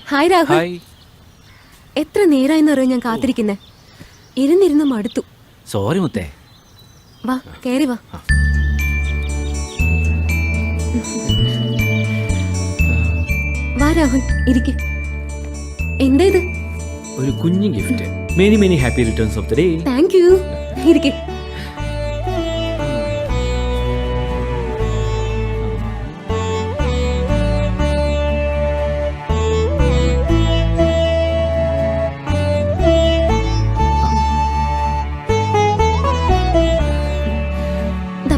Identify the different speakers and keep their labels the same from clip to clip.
Speaker 1: Hi Rahul. എത്ര നേരായെന്നറിയോ ഞാൻ കാത്തിരിക്കുന്നേ. ഇരുന്നിരുന്ന് മടുത്തു.
Speaker 2: സോറി മുത്തേ.
Speaker 1: വാ കേറി വാ. വാ രാഹുൽ ഇരിക്ക്. എന്താ ഇത്?
Speaker 2: ഒരു കുഞ്ഞു gift. Many many happy returns of the day.
Speaker 1: Thank you. ഇരിക്ക്.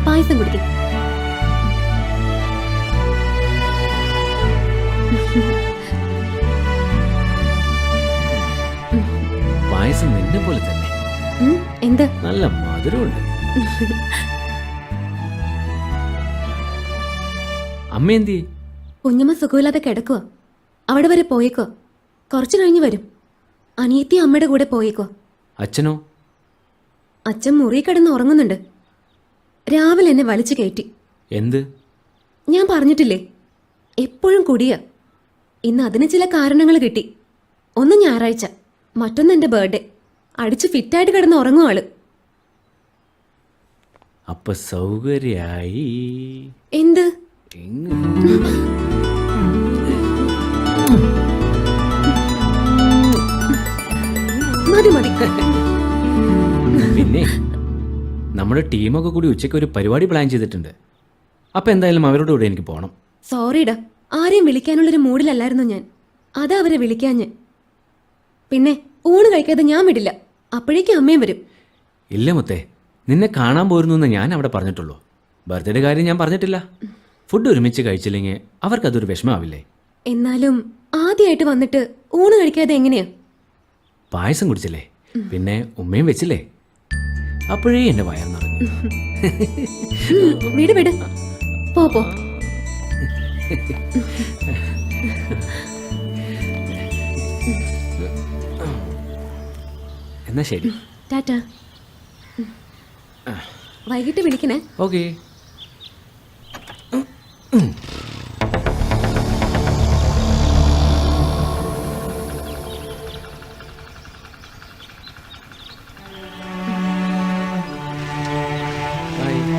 Speaker 1: പായസം കുടിക്കും.
Speaker 2: പായസം നിന്നെ പോലെ തന്നെ.
Speaker 1: എന്താ?
Speaker 2: നല്ല മധുരമുണ്ട്. അമ്മ എന്തി?
Speaker 1: കുഞ്ഞമ്മ സുഖമില്ലാതെ കിടക്കുക. അവിടെ വരെ പോയേക്കോ. കുറച്ചു കഴിഞ്ഞ് വരും. അനിയത്തി അമ്മയുടെ കൂടെ പോയേക്കോ.
Speaker 2: അച്ഛനോ?
Speaker 1: അച്ഛൻ മുറി കിടന്ന് ഉറങ്ങുന്നുണ്ട്. രാവിലെ എന്നെ വലിച്ചു കയറ്റി.
Speaker 2: എന്ത്?
Speaker 1: ഞാൻ പറഞ്ഞിട്ടില്ലേ, എപ്പോഴും കുടിയ. ഇന്ന് അതിന് ചില കാരണങ്ങൾ കിട്ടി. ഒന്ന് ഞായറാഴ്ച, മറ്റൊന്ന് എൻ്റെ ബർത്ത്ഡേ. അടിച്ച് ഫിറ്റായിട്ട് കിടന്ന് ഉറങ്ങും ആള്.
Speaker 2: അപ്പൊ സൗകര്യായി.
Speaker 1: എന്ത്? മതി മതി.
Speaker 2: പിന്നെ നമ്മുടെ ടീമൊക്കെ കൂടി ഉച്ചയ്ക്ക് ഒരു പരിപാടി പ്ലാൻ ചെയ്തിട്ടുണ്ട്. അപ്പൊ എന്തായാലും അവരോട് കൂടെ എനിക്ക് പോകണം.
Speaker 1: സോറിടാ, ആരെയും വിളിക്കാനുള്ളൊരു മൂഡിലല്ലായിരുന്നു ഞാൻ. അതാ അവരെ വിളിക്കാഞ്ഞ്. പിന്നെ ഊണ് കഴിക്കാതെ ഞാൻ വിടില്ല. അപ്പോഴേക്കും അമ്മയും വരും.
Speaker 2: ഇല്ല മുത്തേ, നിന്നെ കാണാൻ പോരുന്നു എന്ന് ഞാൻ അവിടെ പറഞ്ഞിട്ടുള്ളൂ. ബർത്ത്ഡേ കാര്യം ഞാൻ പറഞ്ഞിട്ടില്ല. ഫുഡ് ഒരുമിച്ച് കഴിച്ചില്ലെങ്കിൽ അവർക്കതൊരു വിഷമാവില്ലേ?
Speaker 1: എന്നാലും ആദ്യമായിട്ട് വന്നിട്ട് ഊണ് കഴിക്കാതെ എങ്ങനെയാ?
Speaker 2: പായസം കുടിച്ചില്ലേ, പിന്നെ ഉമ്മയും വെച്ചില്ലേ, അപ്പോഴേ എന്റെ വയർ നിറഞ്ഞു.
Speaker 1: വിട് വിട്, പോ പോ.
Speaker 2: എന്നാ ശരി,
Speaker 1: ടാറ്റാ. വൈകിട്ട് വിളിക്കണേ.
Speaker 2: ഓക്കേ.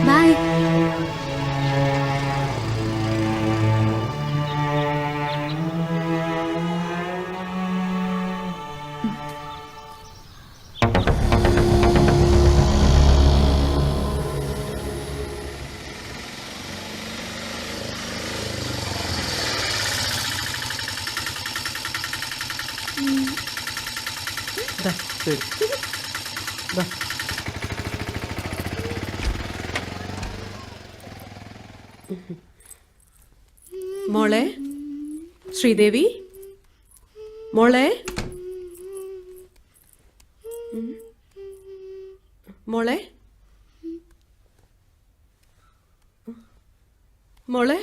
Speaker 1: ബൈ.
Speaker 3: മോളെ ശ്രീദേവി, മോളെ മോളെ മോളെ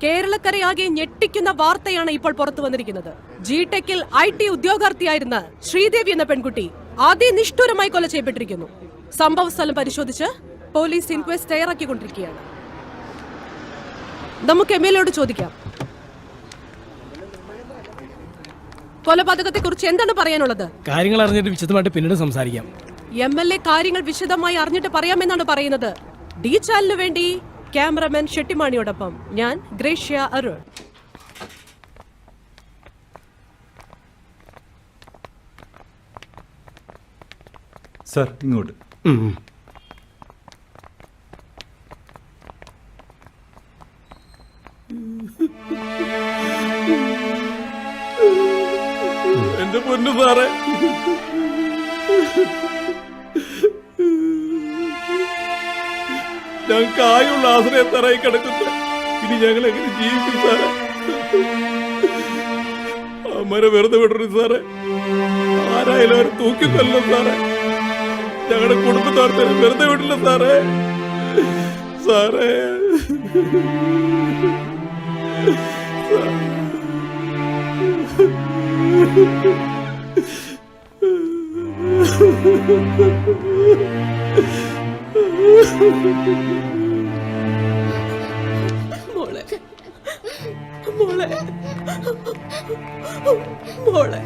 Speaker 3: കേരളക്കരയാകെ ഞെട്ടിക്കുന്ന വാർത്തയാണ് ഇപ്പോൾ പുറത്തു വന്നിരിക്കുന്നത്. ജിടെക്കിൽ IT ഉദ്യോഗാർത്ഥിയായിരുന്ന ശ്രീദേവി എന്ന പെൺകുട്ടി അതിനിഷ്ഠുരമായി കൊല ചെയ്യപ്പെട്ടിരിക്കുന്നു. സംഭവ സ്ഥലം പരിശോധിച്ച് പോലീസ് ഇൻക്വസ്റ്റ് തയ്യാറാക്കിക്കൊണ്ടിരിക്കുകയാണ്. നമുക്ക് MLA ചോദിക്കാം, കൊലപാതകത്തെ കുറിച്ച് എന്താണ് പറയാനുള്ളത്?
Speaker 4: കാര്യങ്ങൾ അറിഞ്ഞിട്ട് വിശദമായിട്ട് പിന്നീട് സംസാരിക്കാം.
Speaker 3: MLA കാര്യങ്ങൾ വിശദമായി അറിഞ്ഞിട്ട് പറയാമെന്നാണ് പറയുന്നത്. ഡി ചാനലിനു വേണ്ടി ക്യാമറമാൻ ഷെട്ടിമാണിയോടൊപ്പം ഞാൻ ഗ്രേഷ്യ അരുൺ.
Speaker 5: സർ ഇങ്ങോട്ട്.
Speaker 6: ഞങ്ങൾക്ക് ആയുള്ള ആശ്രയം തറയി കിടക്കുന്നത്. ഇനി ഞങ്ങൾ എങ്ങനെ ജീവിക്കും സാറേ? അമ്മരെ വെറുതെ വിടരുത് സാറേ. ആരായാലും അവർ തൂക്കിക്കൊല്ലോ സാറേ. ഞങ്ങളുടെ കുടുംബത്തോർത്തെ വെറുതെ വിടില്ല സാറേ. സാറേ
Speaker 3: മോളെ മോളെ മോളെ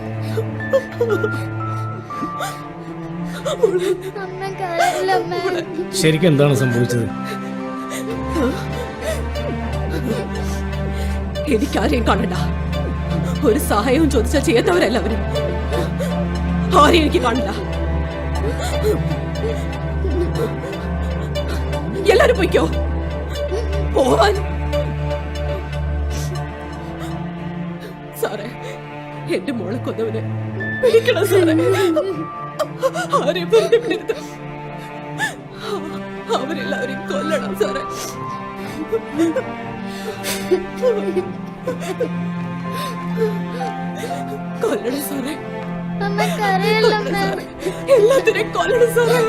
Speaker 7: അമ്മ കരയില്ല അമ്മ.
Speaker 4: ശരിക്കും എന്താണ് സംഭവിച്ചത്?
Speaker 3: എനിക്കാരെയും കാണണ്ട. ഒരു സഹായവും ചോദിച്ചാൽ ചെയ്യാത്തവരല്ല അവര്. ആരെയും എനിക്ക് കാണണ്ട. എല്ലാരും പൊയ്ക്കോ. പോവാൻ സാറേ, എന്റെ മോളെ കൊന്നവനെ പിടിക്കണം സാറേ. ആരെയും വെറുതെ വിടരുത്. അവരെല്ലാവരെയും കൊല്ലണം സാറേ. കൊല്ലണം സാറേ.
Speaker 7: അമ്മ കരയില്ല അമ്മ.
Speaker 3: എല്ലാത്തിനെയും കൊല്ലണം സാറേ.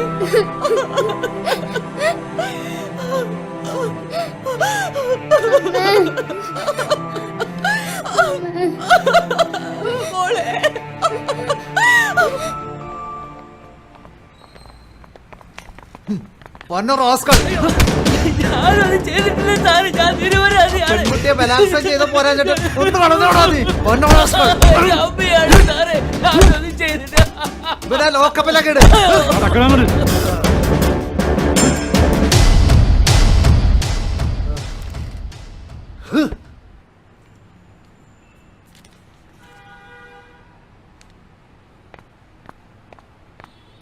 Speaker 3: മോളെ
Speaker 8: പെൺകുട്ടിയെ ബലാത്സംഗം ചെയ്ത പോരാഞ്ഞിട്ട് ഒന്ന് കളഞ്ഞോടാ നീ. ഇവനെ ലോക്കപ്പിലൊക്കെ ഇട്.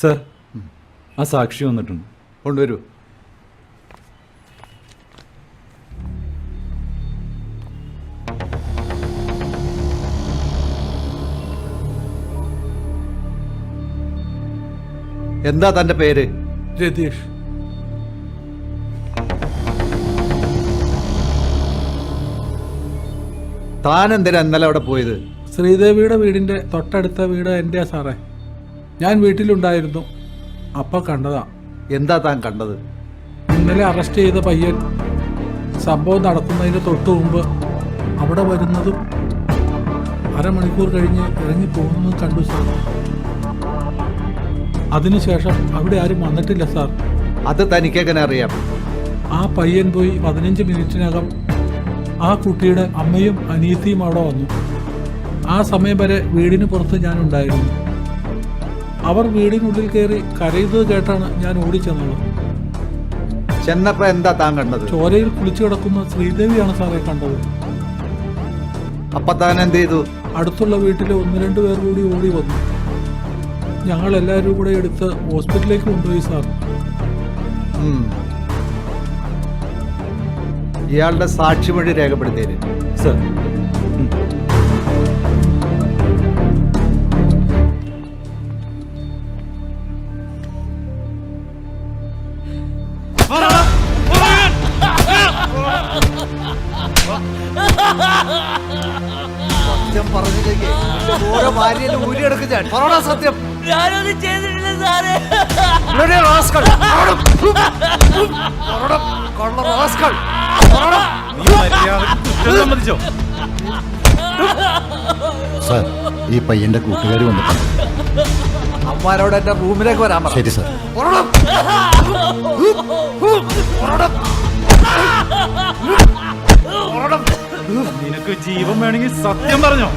Speaker 5: സാർ, ആ സാക്ഷി വന്നിട്ടുണ്ട്.
Speaker 8: കൊണ്ടുവരൂ. എന്താ തന്റെ പേര്?
Speaker 6: രതീഷ്.
Speaker 8: താൻ എന്തിനാ ഇന്നലെ അവിടെ പോയത്?
Speaker 6: ശ്രീദേവിയുടെ വീടിന്റെ തൊട്ടടുത്ത വീട് എന്റെയാ സാറേ. ഞാൻ വീട്ടിലുണ്ടായിരുന്നു. അപ്പൊ കണ്ടതാ.
Speaker 8: എന്താ താൻ കണ്ടത്?
Speaker 6: ഇന്നലെ അറസ്റ്റ് ചെയ്ത പയ്യൻ സംഭവം നടത്തുന്നതിന് തൊട്ടു മുമ്പ് അവിടെ വരുന്നതും അരമണിക്കൂർ കഴിഞ്ഞ് ഇറങ്ങി പോകുന്നതും കണ്ടു സാർ. അതിനുശേഷം അവിടെ ആരും വന്നിട്ടില്ല സാർ.
Speaker 8: അത് തനിക്കെങ്ങനെ അറിയാം?
Speaker 6: ആ പയ്യൻ പോയി 15 മിനിറ്റിനകം ആ കുട്ടിയുടെ അമ്മയും അനിയത്തിയും അവിടെ വന്നു. ആ സമയം വരെ വീടിന് പുറത്ത് ഞാൻ ഉണ്ടായിരുന്നു. അവർ വീടിനുള്ളിൽ കയറി കരയുന്നത് കേട്ടാണ് ഞാൻ ഓടിച്ചെന്നത്.
Speaker 8: ചെന്നപ്പോ എന്താ താൻ കണ്ടത്?
Speaker 6: ചോരയിൽ കുളിച്ചു കിടക്കുന്ന ശ്രീദേവിയാണ് സാറേ കണ്ടത്.
Speaker 8: അപ്പൊ താൻ എന്ത് ചെയ്തു?
Speaker 6: അടുത്തുള്ള വീട്ടിലെ 1-2 പേർ കൂടി ഓടി വന്നു. ഞങ്ങൾ എല്ലാവരും കൂടെ എടുത്ത് ഹോസ്പിറ്റലിലേക്ക് കൊണ്ടുപോയി സാർ.
Speaker 8: ഇയാളുടെ സാക്ഷിമൊഴി രേഖപ്പെടുത്തിയത്
Speaker 5: സാർ,
Speaker 8: സത്യം പറഞ്ഞില്ലെങ്കിൽ ഓരോ ഭാര്യയിൽ ഊരിയെടുക്കും ഞാൻ. പറയടാ സത്യം.
Speaker 9: ഞാനൊന്നും ചെയ്തിട്ടില്ല സാറേ.
Speaker 8: ഇവിടെ റാസ്കൽ. പറയടാ, കള്ള റാസ്കൽ. പറയടാ.
Speaker 5: സമ്മതിച്ചോ?
Speaker 10: സാർ, ഈ പയ്യന്റെ കൂട്ടുകാർ വന്നിട്ടുണ്ട്.
Speaker 8: അമ്മാരോട് എന്റെ റൂമിലേക്ക് വരാൻ പറ.
Speaker 10: ശരി സാർ.
Speaker 8: പറയടാ. പറയടാ. പറയടാ.
Speaker 5: നിനക്ക് ജീവൻ വേണമെങ്കിൽ സത്യം പറഞ്ഞോ?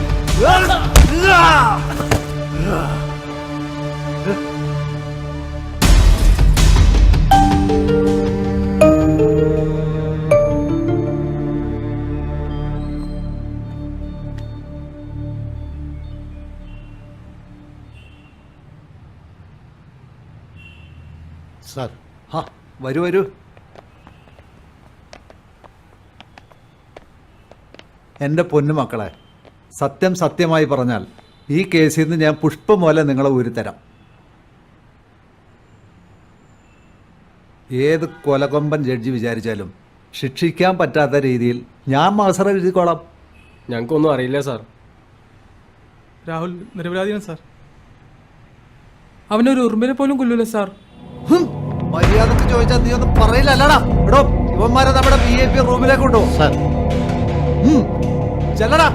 Speaker 10: സാർ,
Speaker 8: വരൂ വരൂ. എൻ്റെ പൊന്നുമക്കളെ, സത്യം സത്യമായി പറഞ്ഞാൽ ഈ കേസിൽ നിന്ന് ഞാൻ പുഷ്പം പോലെ നിങ്ങളെ ഊരിത്തരാം. ഏത് കൊലകൊമ്പൻ ജഡ്ജി വിചാരിച്ചാലും ശിക്ഷിക്കാൻ പറ്റാത്ത രീതിയിൽ ഞാൻ മസറ എഴുതിക്കോളാം.
Speaker 4: ഞങ്ങൾക്കൊന്നും അറിയില്ല സാർ. രാഹുൽ നിരപരാധിയാണ് സാർ. അവനൊരു ഉറുമ്പിനെ പോലും കൊല്ലൂല സാർ.
Speaker 8: മര്യാദക്ക് ചോദിച്ചാൽ നീ ഒന്നും പറയില്ല അല്ലടാ. എടോ ഇവന്മാരെ നമ്മുടെ VIP റൂമിലേക്ക് കൊണ്ടുപോകും.
Speaker 10: സാർ
Speaker 8: ചെല്ലടാ.